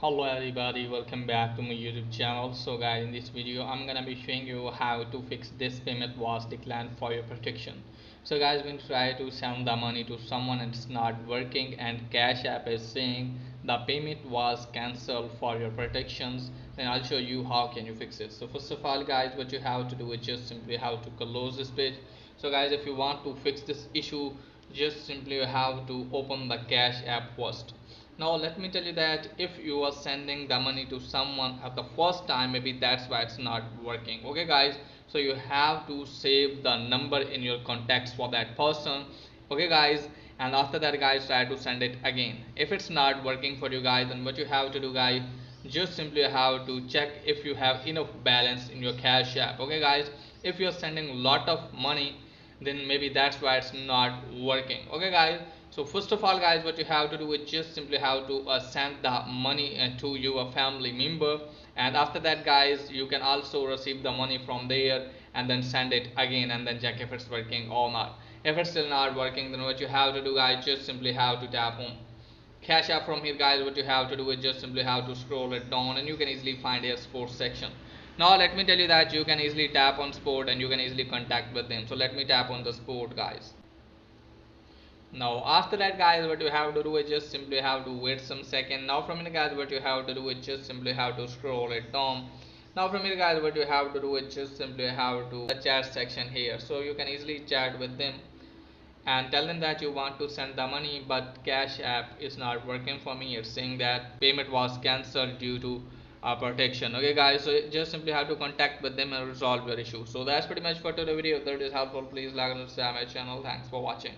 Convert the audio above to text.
Hello everybody, welcome back to my YouTube channel. So guys, in this video I'm gonna be showing you how to fix this payment was declined for your protection. So guys, when you try to send the money to someone and it's not working and Cash App is saying the payment was cancelled for your protections, then I'll show you how can you fix it. So first of all guys, what you have to do is just simply have to close this page. So guys, if you want to fix this issue, just simply have to open the Cash App first. Now let me tell you that if you are sending the money to someone at the first time, maybe that's why it's not working. Okay guys, so you have to save the number in your contacts for that person. Okay guys, and after that guys, try to send it again. If it's not working for you guys, then what you have to do guys, just simply have to check if you have enough balance in your Cash App. Okay guys, if you're sending a lot of money, then maybe that's why it's not working. Okay guys, so first of all guys, what you have to do is just simply have to send the money to your family member, and after that guys, you can also receive the money from there and then send it again and then check if it's working or not. If it's still not working, then what you have to do guys, just simply have to tap on Cash App from here guys. What you have to do is just simply have to scroll it down and you can easily find a sports section. Now let me tell you that you can easily tap on sport and you can easily contact with them. So let me tap on the sport guys. Now after that guys, what you have to do is just simply have to wait some second. Now from here guys, what you have to do is just simply have to scroll it down. Now from here guys, what you have to do is just simply have to the chat section here, so you can easily chat with them and tell them that you want to send the money, but Cash App is not working for me. It's saying that payment was cancelled due to protection. Okay guys, so just simply have to contact with them and resolve your issue. So that's pretty much for today's video. If that is helpful, please like and subscribe my channel. Thanks for watching.